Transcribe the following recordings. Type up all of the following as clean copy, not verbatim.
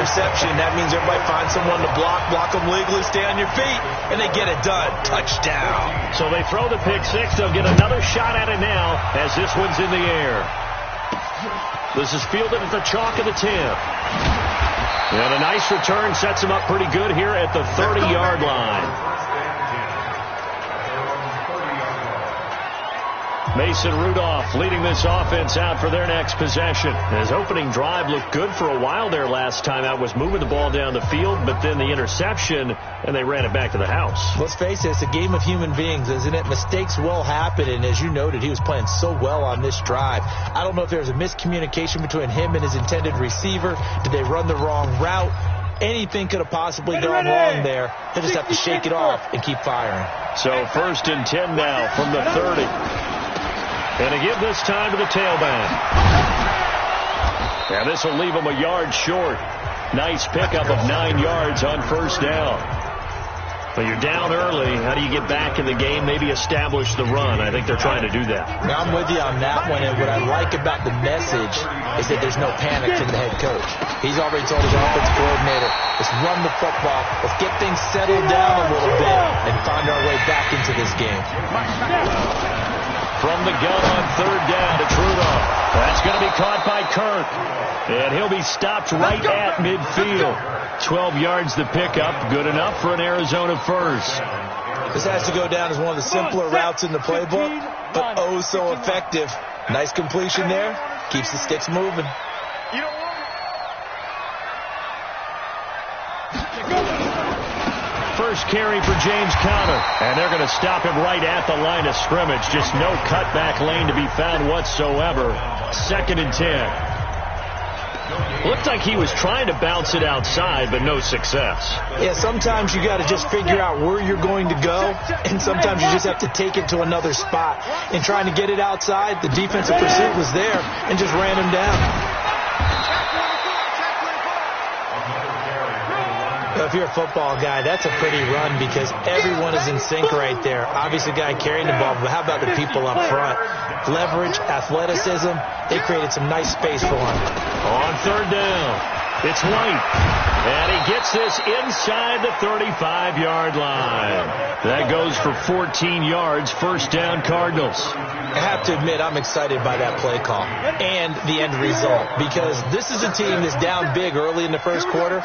interception. That means everybody finds someone to block them legally, stay on your feet, and they get it done. Touchdown. So they throw the pick six. They'll get another shot at it now as this one's in the air. This is fielded at the chalk of the 10. And a nice return sets him up pretty good here at the 30-yard line. Mason Rudolph leading this offense out for their next possession. His opening drive looked good for a while there last time out, was moving the ball down the field, but then the interception, and they ran it back to the house. Let's face it, it's a game of human beings, isn't it? Mistakes will happen, and as you noted, he was playing so well on this drive. I don't know if there was a miscommunication between him and his intended receiver. Did they run the wrong route? Anything could have possibly gone wrong there. They just have to shake it off and keep firing. So 1st and 10 now from the 30. And to give this time to the tailback. Now this will leave him a yard short. Nice pickup of 9 yards on 1st down. But you're down early. How do you get back in the game? Maybe establish the run. I think they're trying to do that. Now I'm with you on that one. And what I like about the message is that there's no panic from the head coach. He's already told his offensive coordinator, let's run the football. Let's get things settled down a little bit and find our way back into this game. From the gun on 3rd down to Rudolph. That's going to be caught by Kirk. And he'll be stopped right at midfield. 12 yards the pickup. Good enough for an Arizona first. This has to go down as one of the simpler routes in the playbook, but oh so effective. Nice completion there. Keeps the sticks moving. First carry for James Conner, and they're going to stop him right at the line of scrimmage. Just no cutback lane to be found whatsoever. 2nd and 10. Looked like he was trying to bounce it outside, but no success. Yeah, sometimes you got to just figure out where you're going to go, and sometimes you just have to take it to another spot. And trying to get it outside, the defensive pursuit was there and just ran him down. If you're a football guy, that's a pretty run because everyone is in sync right there. Obviously, the guy carrying the ball, but how about the people up front? Leverage, athleticism, they created some nice space for him. On 3rd down, it's White. And he gets this inside the 35-yard line. That goes for 14 yards, 1st down Cardinals. I have to admit, I'm excited by that play call and the end result because this is a team that's down big early in the 1st quarter.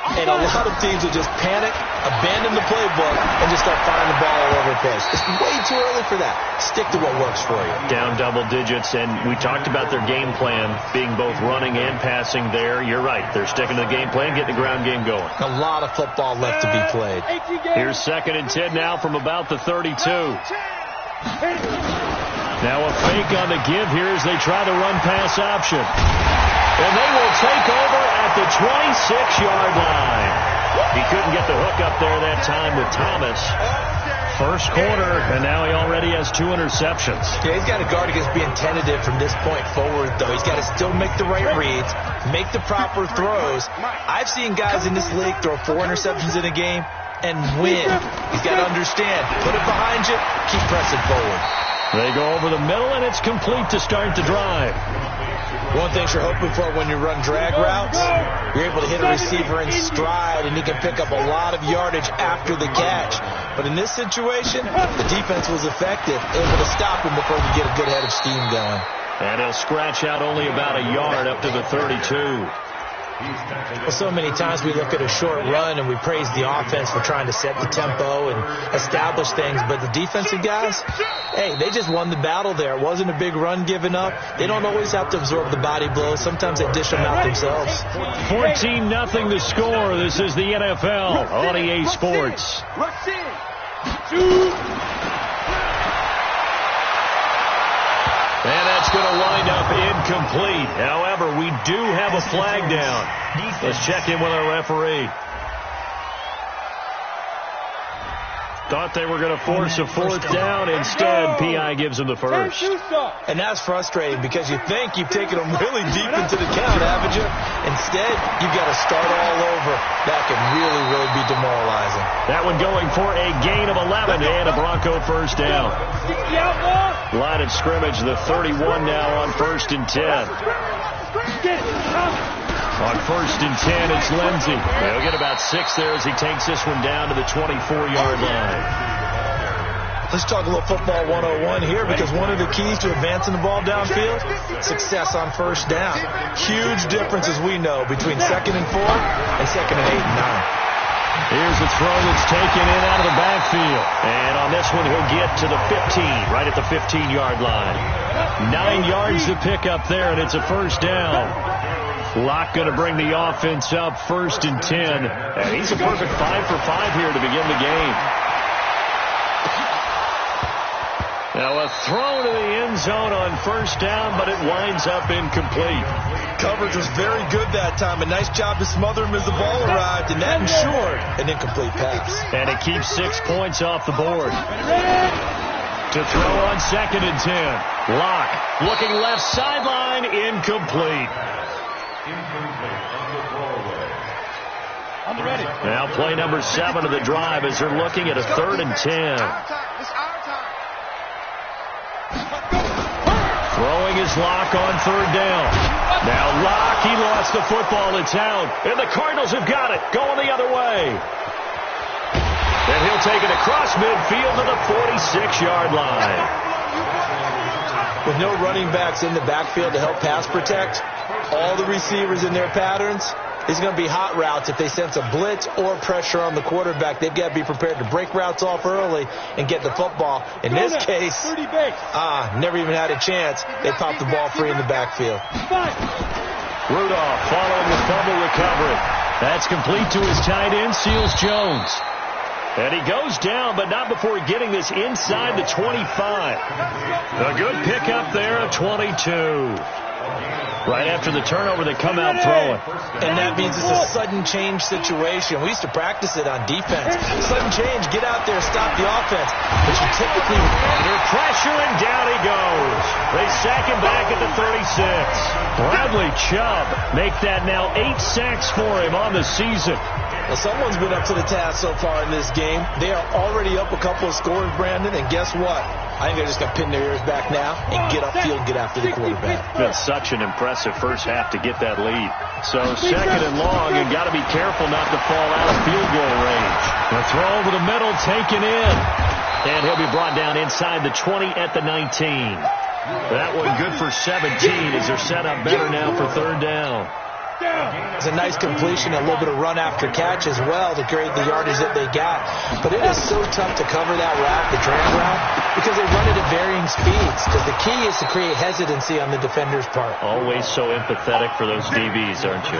And a lot of teams will just panic, abandon the playbook, and just start firing the ball all over the place. It's way too early for that. Stick to what works for you. Down double digits, and we talked about their game plan being both running and passing there. You're right. They're sticking to the game plan, getting the ground game going. A lot of football left to be played. Here's 2nd and 10 now from about the 32. Now a fake on the give here as they try to run pass option. And they will take over at the 26-yard line. He couldn't get the hook up there that time with Thomas. 1st quarter, and now he already has 2 interceptions. Yeah, he's got to guard against being tentative from this point forward, though. He's got to still make the right reads, make the proper throws. I've seen guys in this league throw 4 interceptions in a game and win. He's got to understand, put it behind you, keep pressing forward. They go over the middle, and it's complete to start the drive. One thing you're hoping for when you run drag routes, you're able to hit a receiver in stride, and he can pick up a lot of yardage after the catch. But in this situation, the defense was effective, able to stop him before he get a good head of steam going. And he'll scratch out only about a yard up to the 32. Well, so many times we look at a short run and we praise the offense for trying to set the tempo and establish things, but the defensive guys, hey, they just won the battle there. It wasn't a big run given up. They don't always have to absorb the body blows. Sometimes they dish them out themselves. 14-0 the score. This is the NFL on EA Sports. And that's going to wind up incomplete. However, we do have a flag down. Let's check in with our referee. Thought they were going to force a 4th down. Instead, P.I. gives them the first. And that's frustrating because you think you've taken them really deep into the count, haven't you? Instead, you've got to start all over. That can really, really be demoralizing. That one going for a gain of 11 and a Bronco first down. Line of scrimmage, the 31 now on 1st and 10. On 1st and 10, it's Lindsey. He'll get about 6 there as he takes this one down to the 24-yard line. Let's talk a little football 101 here, because one of the keys to advancing the ball downfield, success on first down. Huge difference, as we know, between 2nd and 4 and 2nd and 8 and 9. Here's a throw that's taken in out of the backfield. And on this one, he'll get to the 15, right at the 15-yard line. 9 yards to pick up there, and it's a first down. Locke going to bring the offense up 1st and 10. And he's a perfect 5 for 5 here to begin the game. Now a throw to the end zone on first down, but it winds up incomplete. Coverage was very good that time. A nice job to smother him as the ball arrived, and that ensured an incomplete pass. And it keeps 6 points off the board. To throw on 2nd and 10. Locke looking left sideline, incomplete. Now play number 7 of the drive as they're looking at a 3rd and 10. Throwing his Locke on 3rd down. Now Locke, he lost the football. It's out. And the Cardinals have got it. Going the other way. And he'll take it across midfield to the 46-yard line. With no running backs in the backfield to help pass protect, all the receivers in their patterns, it's going to be hot routes. If they sense a blitz or pressure on the quarterback, they've got to be prepared to break routes off early and get the football. In this case, never even had a chance. They popped the ball free in the backfield. Rudolph following the fumble recovery. That's complete to his tight end, Seals Jones. And he goes down, but not before getting this inside the 25. A good pickup there at 22. Right after the turnover, they come out throwing. And that means it's a sudden change situation. We used to practice it on defense. Sudden change, get out there, stop the offense. But you typically... Under pressure, and down he goes. They sack him back at the 36. Bradley Chubb make that now 8 sacks for him on the season. Well, someone's been up to the task so far in this game. They are already up a couple of scores, Brandon, and guess what? I think they're just going to pin their ears back now and get upfield, get after the quarterback. Been such an impressive first half to get that lead. So 2nd and long, and got to be careful not to fall out of field goal range. The throw over the middle, taken in. And he'll be brought down inside the 20 at the 19. That one good for 17 as they're set up better now for 3rd down. It's a nice completion, a little bit of run after catch as well to create the yardage that they got. But it is so tough to cover that route, the drag route, because they run it at varying speeds. Because the key is to create hesitancy on the defender's part. Always so empathetic for those DBs, aren't you?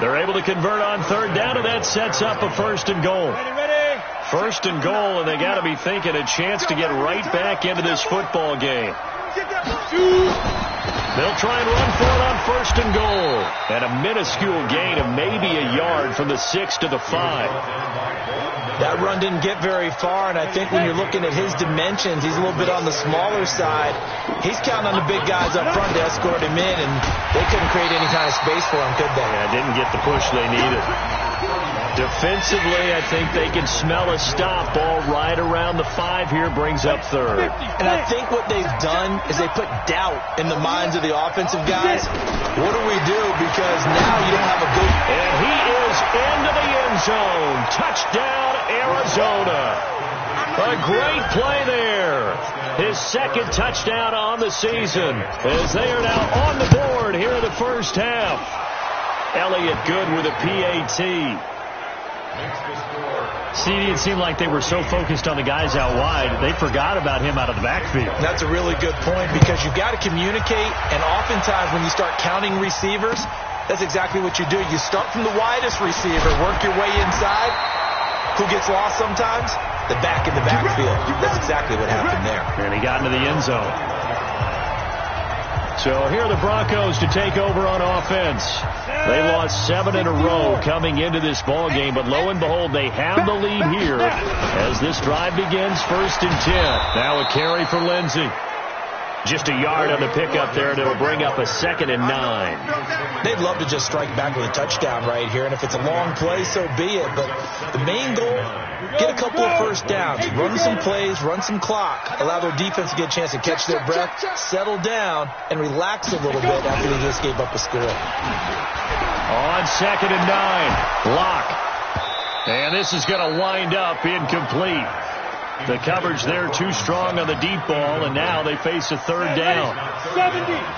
They're able to convert on 3rd down, and that sets up a 1st and goal. 1st and goal, and they got to be thinking a chance to get right back into this football game. They'll try and run for it on 1st and goal. And a minuscule gain of maybe a yard from the 6 to the 5. That run didn't get very far, and I think when you're looking at his dimensions, he's a little bit on the smaller side. He's counting on the big guys up front to escort him in, and they couldn't create any kind of space for him, could they? Yeah, didn't get the push they needed. Defensively, I think they can smell a stop. Ball right around the 5 here, brings up 3rd. And I think what they've done is they put doubt in the minds of the offensive guys. What do we do? Because now you don't have a good... And he is into the end zone. Touchdown, Arizona. A great play there. His 2nd touchdown on the season as they are now on the board here in the first half. Elliott Good with a PAT. CD, it seemed like they were so focused on the guys out wide, they forgot about him out of the backfield. That's a really good point, because you've got to communicate, and oftentimes when you start counting receivers, that's exactly what you do. You start from the widest receiver, work your way inside. Who gets lost sometimes? The back in the backfield. That's exactly what happened there. And he got into the end zone. So here are the Broncos to take over on offense. They lost 7 in a row coming into this ball game, but lo and behold, they have the lead here as this drive begins. 1st and 10. Now a carry for Lindsey. Just a yard on the pickup there, and it'll bring up a 2nd and 9. They'd love to just strike back with a touchdown right here, and if it's a long play, so be it. But the main goal, get a couple of first downs, run some plays, run some clock, allow their defense to get a chance to catch their breath, settle down, and relax a little bit after they just gave up a score. On 2nd and 9, Locke. And this is going to wind up incomplete. The coverage there too strong on the deep ball, and now they face a 3rd down.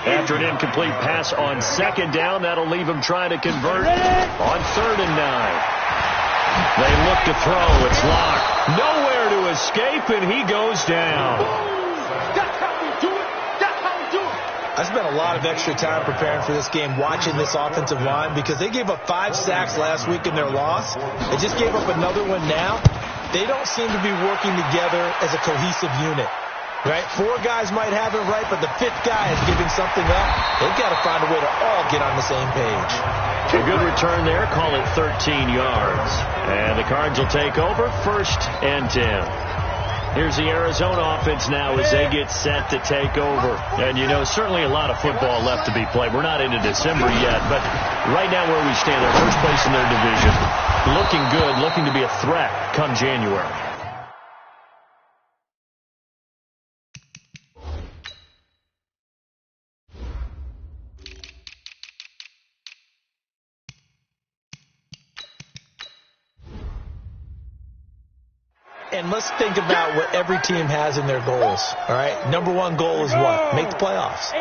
After an incomplete pass on 2nd down, that'll leave them trying to convert on 3rd and 9. They look to throw. It's Locke. Nowhere to escape, and he goes down. I spent a lot of extra time preparing for this game, watching this offensive line, because they gave up 5 sacks last week in their loss. They just gave up another one now. They don't seem to be working together as a cohesive unit, right? 4 guys might have it right, but the 5th guy is giving something up. They've got to find a way to all get on the same page. A good return there. Call it 13 yards. And the Cards will take over 1st and 10. Here's the Arizona offense now as they get set to take over. And, you know, certainly a lot of football left to be played. We're not into December yet, but right now where we stand, they're first place in their division. Looking good, looking to be a threat come January. And let's think about what every team has in their goals, all right? Number 1 goal is what? Make the playoffs.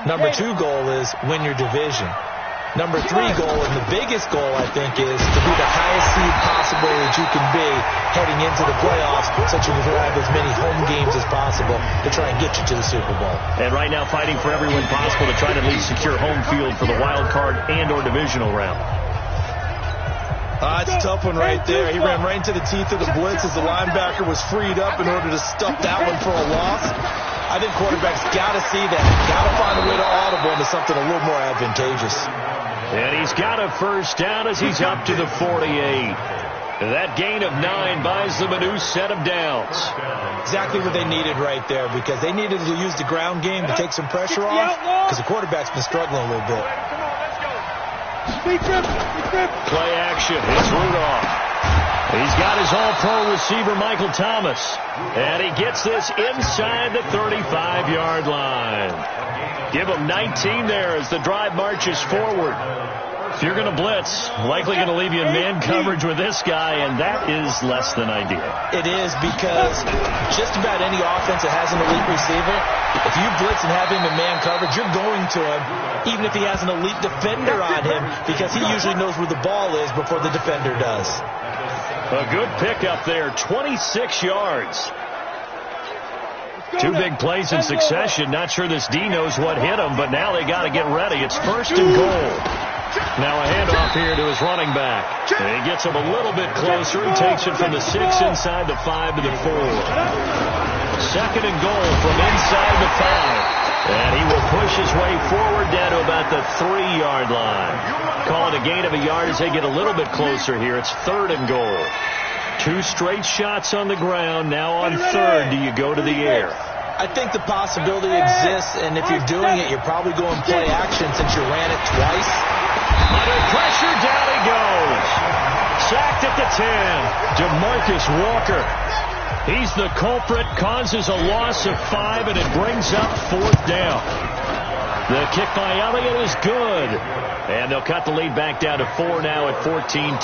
Number 2 goal is win your division. Number 3 goal, and the biggest goal, I think, is to be the highest seed possible that you can be heading into the playoffs, so that you can have as many home games as possible to try and get you to the Super Bowl. And right now fighting for every win possible to try to at least secure home field for the wild card and or divisional round. It's a tough one right there. He ran right into the teeth of the blitz as the linebacker was freed up in order to stuff that one for a loss. I think quarterbacks got to see that. Got to find a way to audible into something a little more advantageous. And he's got a first down as he's up to the 48. That gain of 9 buys them a new set of downs. Exactly what they needed right there, because they needed to use the ground game to take some pressure off, because the quarterback's been struggling a little bit. Play action. It's Rudolph. He's got his all-pro receiver, Michael Thomas. And he gets this inside the 35-yard line. Give him 19 there as the drive marches forward. If you're going to blitz, likely going to leave you in man coverage with this guy, and that is less than ideal. It is, because just about any offense that has an elite receiver, if you blitz and have him in man coverage, you're going to him, even if he has an elite defender on him, because he usually knows where the ball is before the defender does. A good pickup there, 26 yards. 2 big plays in succession. Not sure this D knows what hit him, but now they got to get ready. It's 1st and goal. Now a handoff here to his running back. And he gets him a little bit closer and takes it from the 6 inside the 5 to the 4. 2nd and goal from inside the 5. And he will push his way forward down to about the 3-yard line. Call it a gain of a yard as they get a little bit closer here. It's 3rd and goal. 2 straight shots on the ground. Now on 3rd, do you go to the air? I think the possibility exists, and if you're doing it, you're probably going play action since you ran it twice. Under pressure, down he goes. Sacked at the 10. DeMarcus Walker. He's the culprit, causes a loss of 5, and it brings up 4th down. The kick by Elliott is good. And they'll cut the lead back down to 4 now at 14-10.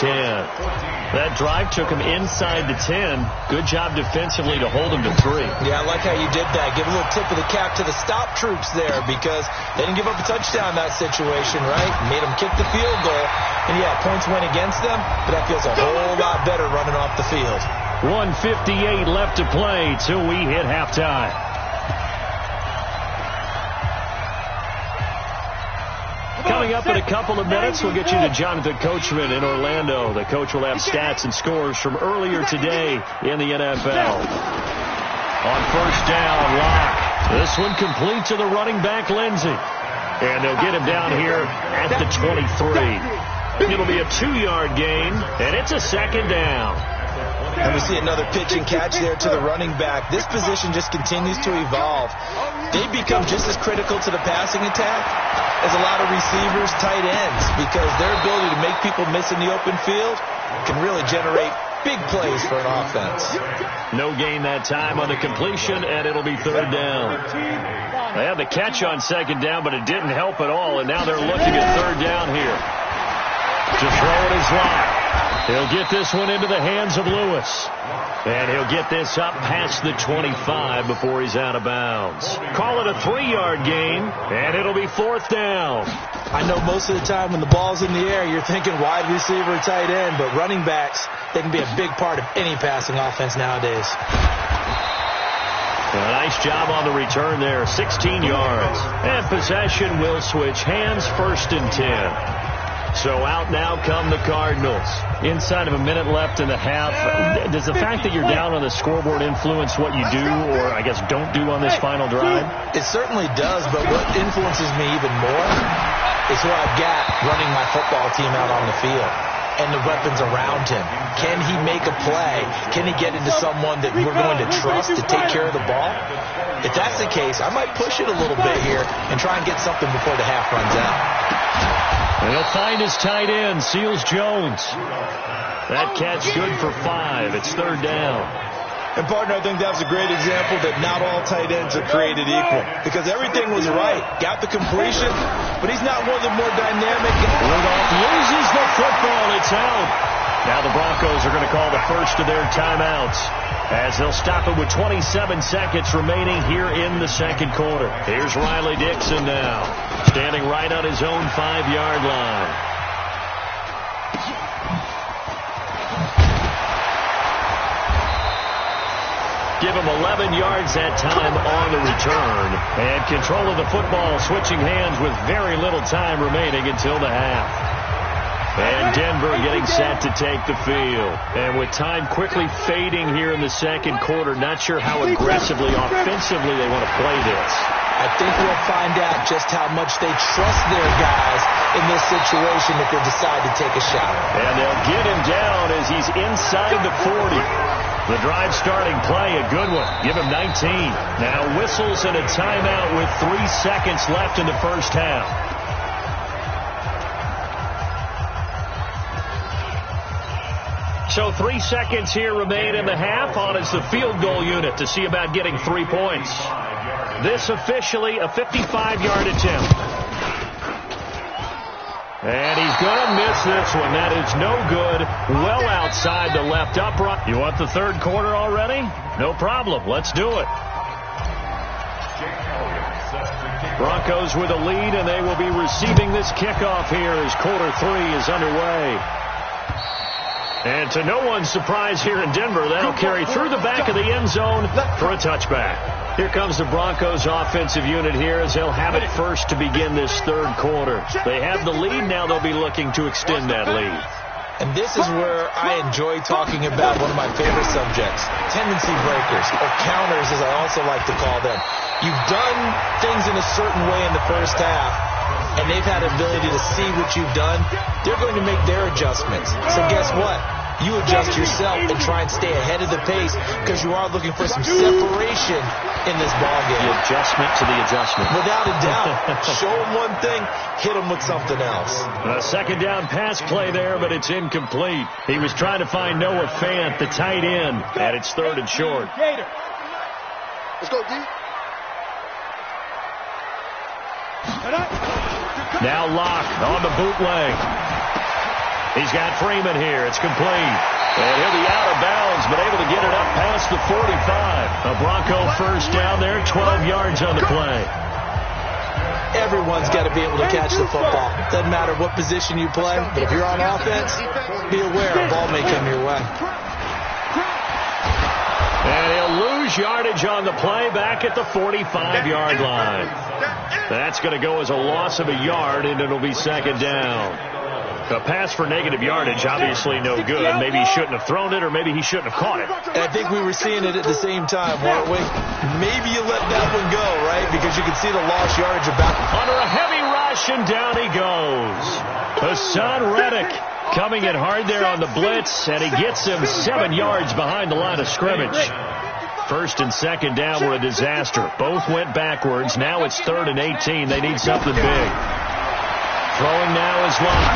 That drive took him inside the 10. Good job defensively to hold him to 3. Yeah, I like how you did that. Give a little tip of the cap to the stop troops there, because they didn't give up a touchdown in that situation, right? Made them kick the field goal. And, yeah, points went against them, but that feels a whole lot better running off the field. 1:58 left to play till we hit halftime. Coming up in a couple of minutes, we'll get you to Jonathan Coachman in Orlando. The coach will have stats and scores from earlier today in the NFL. On 1st down, Locke. This one complete to the running back, Lindsey. And they'll get him down here at the 23. It'll be a 2-yard gain, and it's a 2nd down. And we see another pitch and catch there to the running back. This position just continues to evolve. They become just as critical to the passing attack as a lot of receivers, tight ends, because their ability to make people miss in the open field can really generate big plays for an offense. No gain that time on the completion, and it'll be third down. They had the catch on second down, but it didn't help at all, and now they're looking at third down here. To throw it is Locke. He'll get this one into the hands of Lewis. And he'll get this up past the 25 before he's out of bounds. Call it a 3-yard gain, and it'll be fourth down. I know most of the time when the ball's in the air, you're thinking wide receiver, tight end, but running backs, they can be a big part of any passing offense nowadays. A nice job on the return there, 16 yards. And possession will switch hands, first and 10. So out now come the Cardinals. Inside of a minute left in the half. Does the fact that you're down on the scoreboard influence what you do, or I guess don't do on this final drive? It certainly does, but what influences me even more is who I've got running my football team out on the field and the weapons around him. Can he make a play? Can he get into someone that we're going to trust to take care of the ball? If that's the case, I might push it a little bit here and try and get something before the half runs out. And he'll find his tight end, Seals Jones. That catch good for 5. It's third down. And, partner, I think that's a great example that not all tight ends are created equal, because everything was right. Got the completion, but he's not one of the more dynamic. Rudolph loses the football. It's out. Now the Broncos are going to call the first of their timeouts as they'll stop it with 27 seconds remaining here in the second quarter. Here's Riley Dixon now, standing right on his own 5-yard line. Give him 11 yards that time on the return. And control of the football, switching hands with very little time remaining until the half. And Denver getting set to take the field. And with time quickly fading here in the second quarter, not sure how aggressively, offensively they want to play this. I think we'll find out just how much they trust their guys in this situation if they decide to take a shot. And they'll get him down as he's inside the 40. The drive starting play, a good one. Give him 19. Now whistles and a timeout with 3 seconds left in the first half. So 3 seconds here remain in the half. On is the field goal unit to see about getting 3 points. This officially a 55-yard attempt. And he's going to miss this one. That is no good. Well outside the left upright. You want the third quarter already? No problem. Let's do it. Broncos with a lead, and they will be receiving this kickoff here as quarter 3 is underway. And to no one's surprise here in Denver, that'll carry through the back of the end zone for a touchback. Here comes the Broncos offensive unit here as they'll have it first to begin this third quarter. They have the lead. Now they'll be looking to extend that lead. And this is where I enjoy talking about one of my favorite subjects, tendency breakers, or counters as I also like to call them. You've done things in a certain way in the first half, and they've had ability to see what you've done. They're going to make their adjustments. So guess what? You adjust yourself and try and stay ahead of the pace because you are looking for some separation in this ballgame. The adjustment to the adjustment. Without a doubt. Show them one thing, hit them with something else. A second down pass play there, but it's incomplete. He was trying to find Noah Fant, the tight end, and it's third and short. Let's go, D. Now Locke on the bootleg. He's got Freeman here. It's complete. And he'll be out of bounds, but able to get it up past the 45. A Bronco first down there, 12 yards on the play. Everyone's got to be able to catch the football. Doesn't matter what position you play, but if you're on offense, be aware a ball may come your way. And he'll lose yardage on the play back at the 45-yard line. That's going to go as a loss of a yard, and it'll be second down. A pass for negative yardage, obviously no good. Maybe he shouldn't have thrown it, or maybe he shouldn't have caught it. And I think we were seeing it at the same time, weren't we? Maybe you let that one go, right? Because you can see the lost yardage about. Under a heavy rush, and down he goes. Hassan Reddick Coming in hard there on the blitz, and he gets him 7 yards behind the line of scrimmage. First and second down were a disaster. Both went backwards. Now it's 3rd and 18. They need something big. Throwing now is Locke.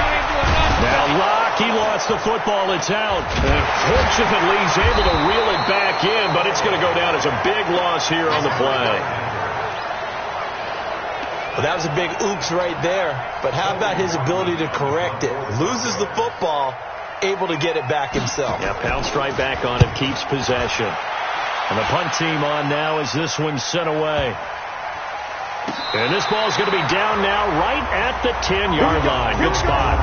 Now Locke, he lost the football. It's out. And fortunately, he's able to reel it back in, but it's going to go down as a big loss here on the play. Well, that was a big oops right there. But how about his ability to correct it? Loses the football, able to get it back himself. Yeah, pounced right back on it, keeps possession. And the punt team on now as this one's sent away. And this ball's going to be down now right at the 10-yard line. Good spot.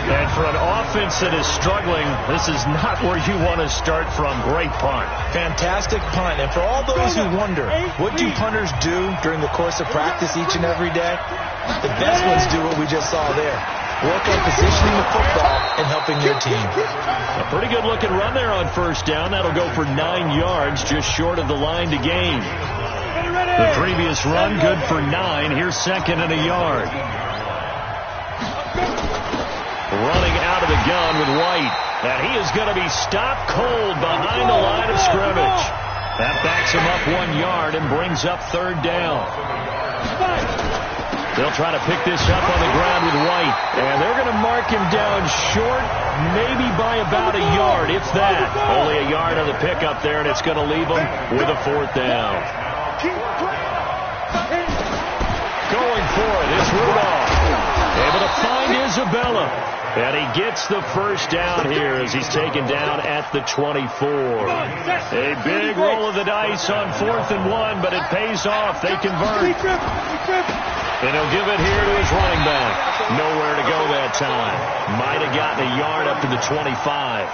And for an offense that is struggling, this is not where you want to start from. Great punt. Fantastic punt. And for all those who wonder, what do punters do during the course of practice each and every day? The best ones do what we just saw there. Work on positioning the football and helping their team. A pretty good-looking run there on first down. That'll go for 9 yards, just short of the line to gain. The previous run, good for 9. Here's 2nd and a yard. Running out of the gun with White. And he is going to be stopped cold behind the line of scrimmage. That backs him up 1 yard and brings up 3rd down. They'll try to pick this up on the ground with White. And they're going to mark him down short, maybe by about a yard, if that. Only a yard on the pickup there, and it's going to leave him with a 4th down. Going for it is Rudolph. Able to find Isabella. And he gets the first down here as he's taken down at the 24. A big roll of the dice on 4th and 1, but it pays off. They convert. And he'll give it here to his running back. Nowhere to go that time. Might have gotten a yard up to the 25.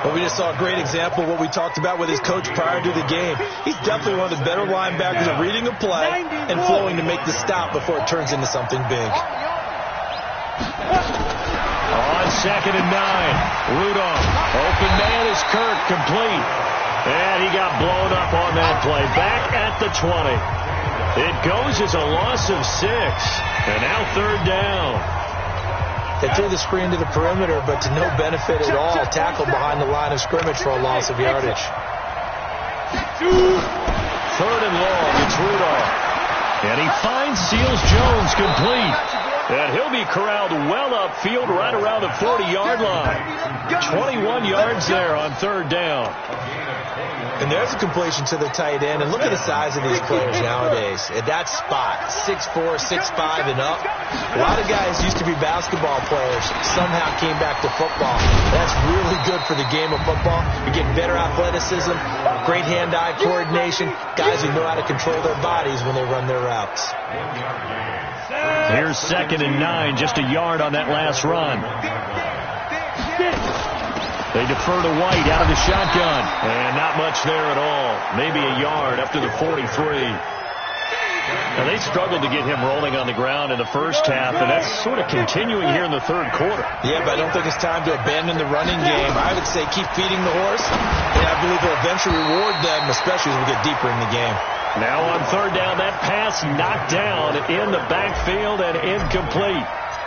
Well, we just saw a great example of what we talked about with his coach prior to the game. He's definitely one of the better linebackers at reading a play and flowing to make the stop before it turns into something big. On 2nd and 9, Rudolph. Open man is Kirk, complete. And he got blown up on that play. Back at the 20. It goes as a loss of 6. And now 3rd down. They threw the screen to the perimeter, but to no benefit at all. Tackled behind the line of scrimmage for a loss of yardage. 3rd and long, it's Rudolph. And he finds Seals Jones, complete. And he'll be corralled well upfield right around the 40-yard line. 21 yards there on 3rd down. And there's a completion to the tight end. And look at the size of these players nowadays. At that spot, 6'4", 6'5", and up. A lot of guys used to be basketball players, somehow came back to football. That's really good for the game of football. You get better athleticism, great hand-eye coordination, guys who know how to control their bodies when they run their routes. Here's 2nd and 9, just a yard on that last run. They defer to White out of the shotgun. And not much there at all. Maybe a yard up to the 43. Now, they struggled to get him rolling on the ground in the first half, and that's sort of continuing here in the 3rd quarter. Yeah, but I don't think it's time to abandon the running game. I would say keep feeding the horse, and I believe they'll eventually reward them, especially as we get deeper in the game. Now on 3rd down, that pass knocked down in the backfield and incomplete.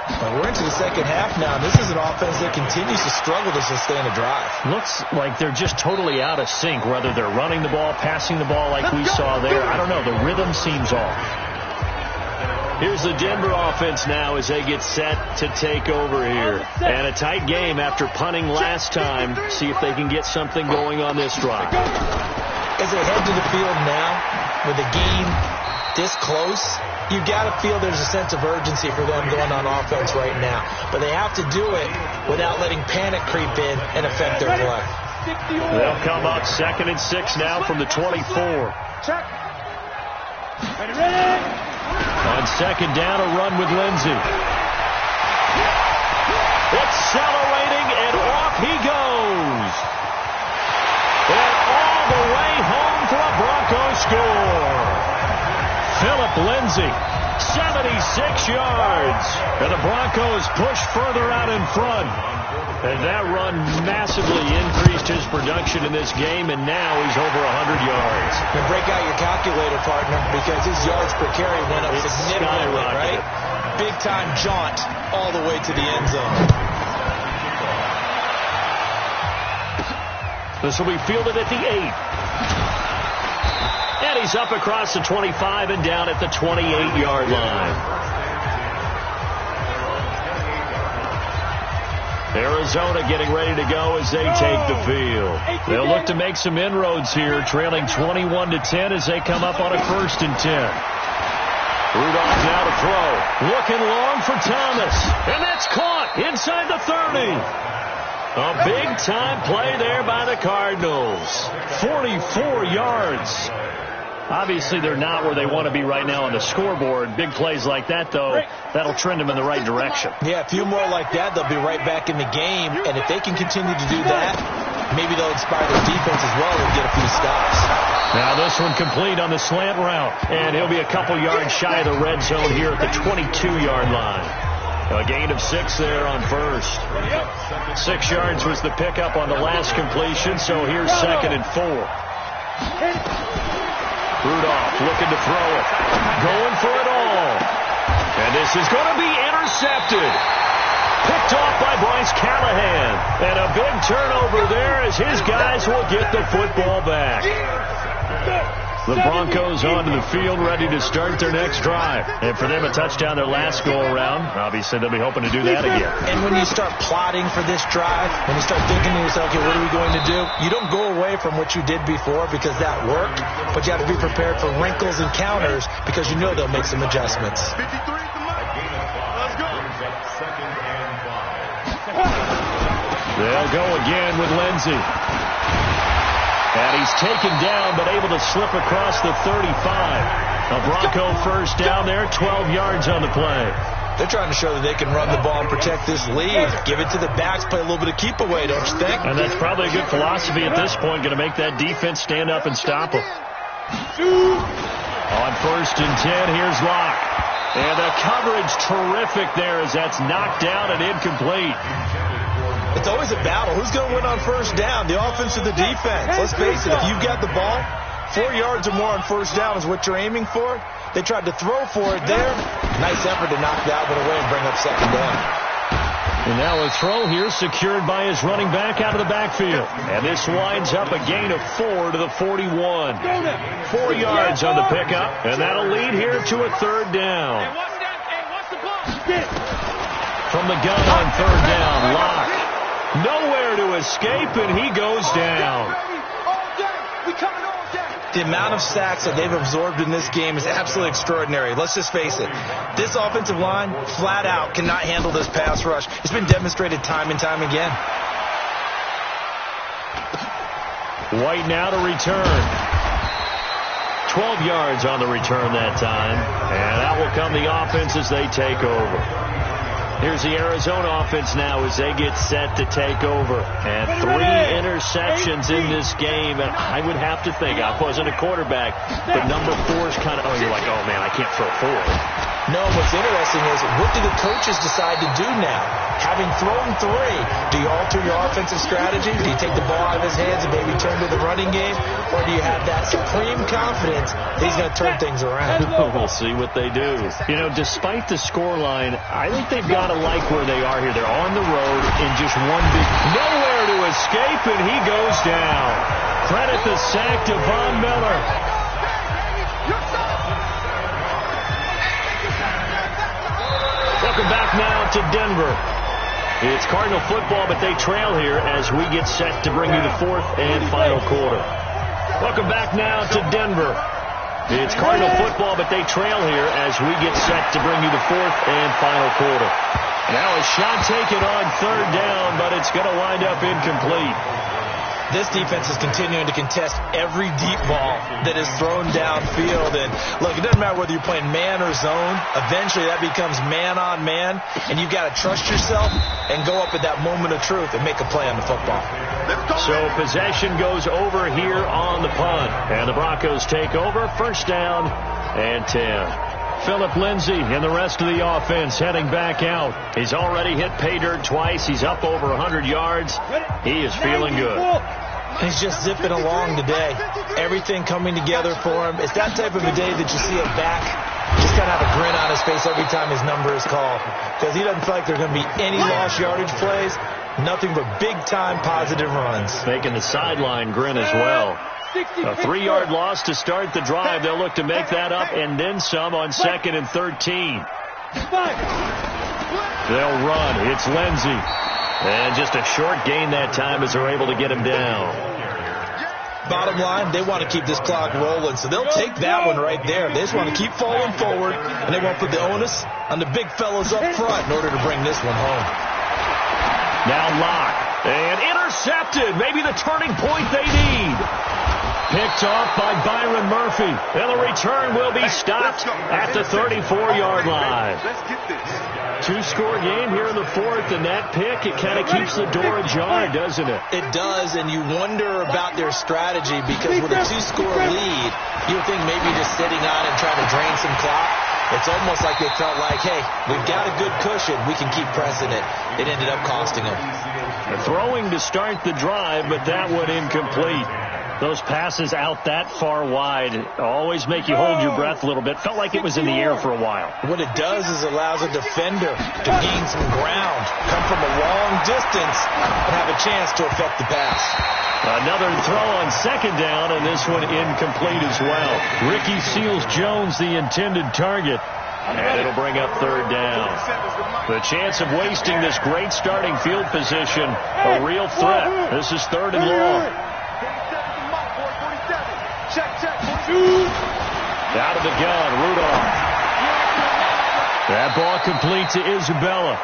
Well, we're into the second half now. This is an offense that continues to struggle to sustain a drive. Looks like they're just totally out of sync, whether they're running the ball, passing the ball like we saw there. I don't know. The rhythm seems off. Here's the Denver offense now as they get set to take over here. And a tight game after punting last time. See if they can get something going on this drive. As they head to the field now, with the game this close, you got to feel there's a sense of urgency for them going on offense right now. But they have to do it without letting panic creep in and affect their play. They'll come up 2nd and 6 now from the 24. On 2nd down, a run with Lindsey. Accelerating, and off he goes. And all the way home for a Broncos score. Philip Lindsey, 76 yards. And the Broncos push further out in front. And that run massively increased his production in this game, and now he's over 100 yards. And break out your calculator, partner, because his yards per carry went up significantly, right? Big-time jaunt all the way to the end zone. This will be fielded at the 8. And he's up across the 25 and down at the 28-yard line. Arizona getting ready to go as they take the field. They'll look to make some inroads here, trailing 21-10 as they come up on a 1st and 10. Rudolph now to throw. Looking long for Thomas. And that's caught inside the 30. A big-time play there by the Cardinals. 44 yards. Obviously, they're not where they want to be right now on the scoreboard. Big plays like that, though, that'll trend them in the right direction. Yeah, a few more like that, they'll be right back in the game. And if they can continue to do that, maybe they'll inspire their defense as well and get a few stops. Now this one complete on the slant route. And he'll be a couple yards shy of the red zone here at the 22-yard line. A gain of 6 there on 1st. 6 yards was the pickup on the last completion, so here's 2nd and 4. Rudolph looking to throw it. Going for it all. And this is going to be intercepted. Picked off by Bryce Callahan. And a big turnover there as his guys will get the football back. The Broncos onto the field ready to start their next drive. And for them, a touchdown their last go-around. Obviously, they'll be hoping to do that again. And when you start plotting for this drive, when you start thinking to yourself, okay, what are we going to do? You don't go away from what you did before because that worked, but you have to be prepared for wrinkles and counters because you know they'll make some adjustments. They'll go again with Lindsey. And he's taken down, but able to slip across the 35. A Bronco first down there, 12 yards on the play. They're trying to show that they can run the ball and protect this lead. Give it to the backs, play a little bit of keep away, don't you think? And that's probably a good philosophy at this point, going to make that defense stand up and stop them. On 1st and 10, here's Locke. And the coverage terrific there as that's knocked down and incomplete. It's always a battle. Who's going to win on 1st down, the offense or the defense? Let's face it, if you've got the ball, 4 yards or more on 1st down is what you're aiming for. They tried to throw for it there. Nice effort to knock that one away and bring up 2nd down. And now a throw here secured by his running back out of the backfield. And this winds up a gain of 4 to the 41. 4 yards on the pickup, and that'll lead here to a 3rd down. From the gun on 3rd down, Locke. Nowhere to escape, and he goes down. The amount of sacks that they've absorbed in this game is absolutely extraordinary. Let's just face it. This offensive line, flat out, cannot handle this pass rush. It's been demonstrated time and time again. White now to return. 12 yards on the return that time. And that will come the offense as they take over. Here's the Arizona offense now as they get set to take over. And 3 interceptions in this game. And I would have to think, I wasn't a quarterback, but number 4 is kind of, you're like, oh, man, I can't throw 4. No, what's interesting is, what do the coaches decide to do now? Having thrown 3, do you alter your offensive strategy? Do you take the ball out of his hands and maybe turn to the running game? Or do you have that supreme confidence that he's going to turn things around? We'll see what they do. You know, despite the scoreline, I think they've got to like where they are here. They're on the road in just one big... Nowhere to escape, and he goes down. Credit the sack to Von Miller. Welcome back now to Denver. It's Cardinal football, but they trail here as we get set to bring you the 4th and final quarter. Welcome back now to Denver. It's Cardinal football, but they trail here as we get set to bring you the 4th and final quarter. Now a shot taken on 3rd down, but it's going to wind up incomplete. This defense is continuing to contest every deep ball that is thrown downfield. And look, it doesn't matter whether you're playing man or zone. Eventually that becomes man on man, and you've got to trust yourself and go up at that moment of truth and make a play on the football. So possession goes over here on the punt, and the Broncos take over. 1st down and 10. Phillip Lindsay and the rest of the offense heading back out. He's already hit pay dirt twice. He's up over 100 yards. He is feeling good. He's just zipping along today. Everything coming together for him. It's that type of a day that you see a back just kind of have a grin on his face every time his number is called, because he doesn't feel like there are going to be any lost yardage plays. Nothing but big-time positive runs. Making the sideline grin as well. A 3-yard loss to start the drive. They'll look to make that up and then some on 2nd and 13. They'll run. It's Lindsey. And just a short gain that time as they're able to get him down. Bottom line, they want to keep this clock rolling, so they'll take that one right there. They just want to keep falling forward, and they won't put the onus on the big fellas up front in order to bring this one home. Now Locke. And intercepted. Maybe the turning point they need. Picked off by Byron Murphy. And the return will be stopped at the 34-yard line. 2-score game here in the 4th, and that pick, it kind of keeps the door ajar, doesn't it? It does, and you wonder about their strategy because with a 2-score lead, you would think maybe just sitting on it and trying to drain some clock. It's almost like they felt like, hey, we've got a good cushion. We can keep pressing it. It ended up costing them. Throwing to start the drive, but that one incomplete. Those passes out that far wide always make you hold your breath a little bit. Felt like it was in the air for a while. What it does is allows a defender to gain some ground, come from a long distance, and have a chance to affect the pass. Another throw on 2nd down, and this one incomplete as well. Ricky Seals-Jones, the intended target. And it'll bring up 3rd down. The chance of wasting this great starting field position, a real threat. This is 3rd and long. Out of the gun, Rudolph. That ball complete to Isabella.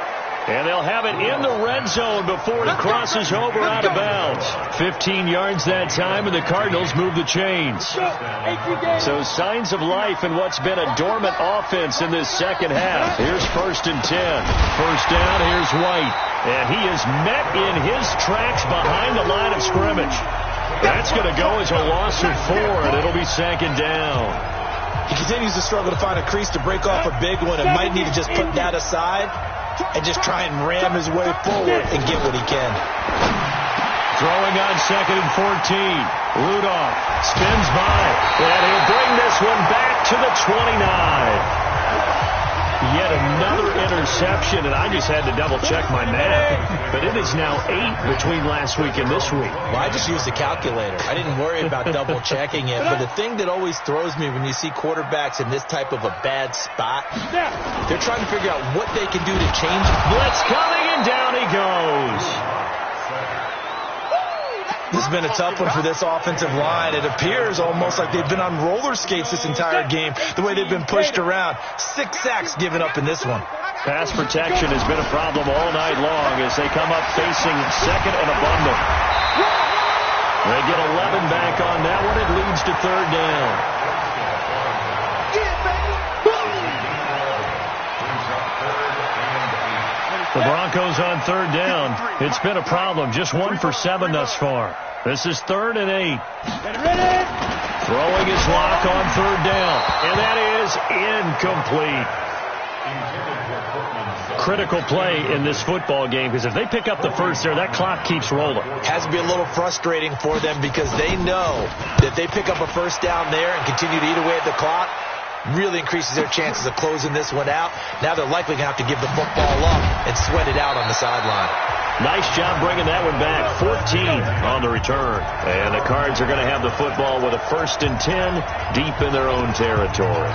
And they'll have it in the red zone before it crosses over out of bounds. 15 yards that time, and the Cardinals move the chains. So signs of life in what's been a dormant offense in this second half. Here's 1st and 10. First down, here's White. And he is met in his tracks behind the line of scrimmage. That's going to go as a loss of 4, and it'll be 2nd down. He continues to struggle to find a crease to break off a big one and might need to just put that aside and just try and ram his way forward and get what he can. Throwing on 2nd and 14. Rudolph spins by, and he'll bring this one back to the 29. Yet another interception, and I just had to double-check my math. But it is now 8 between last week and this week. Well, I just used a calculator. I didn't worry about double-checking it. But the thing that always throws me when you see quarterbacks in this type of a bad spot, they're trying to figure out what they can do to change it. Blitz coming, and down he goes. This has been a tough one for this offensive line. It appears almost like they've been on roller skates this entire game, the way they've been pushed around. 6 sacks given up in this one. Pass protection has been a problem all night long as they come up facing 2nd and abundant. They get 11 back on that one. It leads to 3rd down. The Broncos on 3rd down. It's been a problem. Just 1 for 7 thus far. This is 3rd and 8. Throwing his lock on 3rd down. And that is incomplete. Critical play in this football game because if they pick up the first there, that clock keeps rolling. Has to be a little frustrating for them because they know that they pick up a first down there and continue to eat away at the clock, really increases their chances of closing this one out. Now they're likely going to have to give the football up and sweat it out on the sideline. Nice job bringing that one back. 14 on the return. And the Cards are going to have the football with a 1st and 10 deep in their own territory.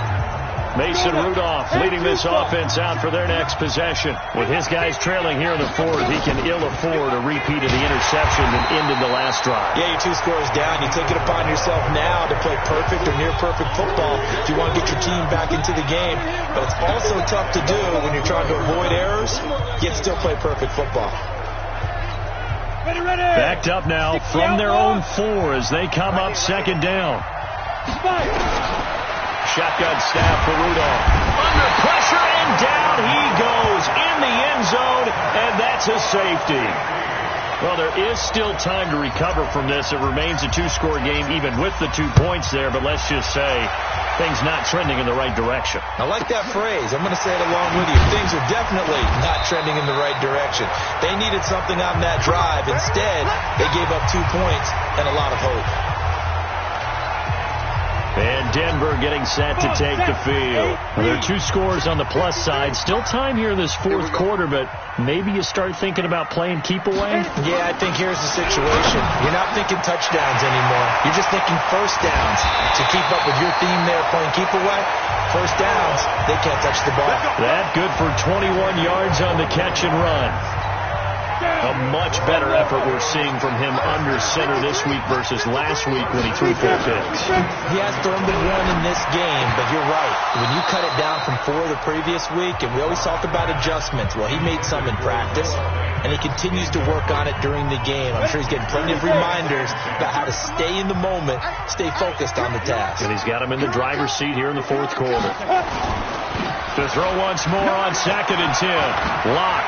Mason Rudolph leading this offense out for their next possession. With his guys trailing here in the 4th, he can ill afford a repeat of the interception that ended the last drive. Yeah, you're 2 scores down. You take it upon yourself now to play perfect or near-perfect football if you want to get your team back into the game. But it's also tough to do when you're trying to avoid errors, yet still play perfect football. Backed up now from their own 4 as they come up 2nd down. Shotgun snap for Rudolph. Under pressure, and down he goes in the end zone, and that's a safety. Well, there is still time to recover from this. It remains a 2-score game even with the 2 points there, but let's just say things not trending in the right direction. I like that phrase. I'm going to say it along with you. Things are definitely not trending in the right direction. They needed something on that drive. Instead, they gave up 2 points and a lot of hope. And Denver getting set to take the field. Well, there are 2 scores on the plus side. Still time here in this fourth quarter, but maybe you start thinking about playing keep away? Yeah, I think here's the situation. You're not thinking touchdowns anymore. You're just thinking first downs. To keep up with your theme there, playing keep away, first downs, they can't touch the ball. That good for 21 yards on the catch and run. A much better effort we're seeing from him under center this week versus last week when he threw 4 picks. He has thrown the 1 in this game, but you're right. When you cut it down from 4 the previous week, and we always talk about adjustments, well, he made some in practice, and he continues to work on it during the game. I'm sure he's getting plenty of reminders about how to stay in the moment, stay focused on the task. And he's got him in the driver's seat here in the fourth quarter. To throw once more on 2nd and 10. Lock.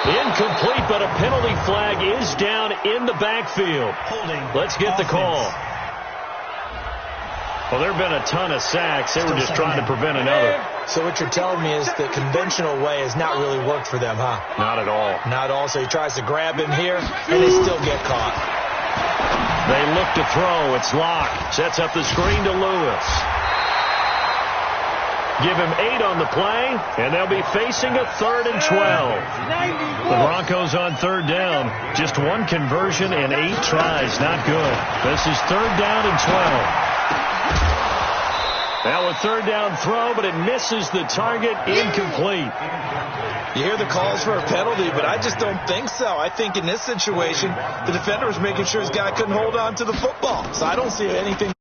Incomplete, but a penalty flag is down in the backfield. Let's get the call. Well, there have been a ton of sacks. They were just trying to prevent another. So what you're telling me is the conventional way has not really worked for them, huh? Not at all. Not at all. So he tries to grab him here, and they still get caught. They look to throw. It's Locke. Sets up the screen to Lewis. Give him 8 on the play, and they'll be facing a 3rd and 12. The Broncos on 3rd down. Just 1 conversion and 8 tries. Not good. This is 3rd down and 12. Now a 3rd down throw, but it misses the target. Incomplete. You hear the calls for a penalty, but I just don't think so. I think in this situation, the defender was making sure his guy couldn't hold on to the football. So I don't see anything.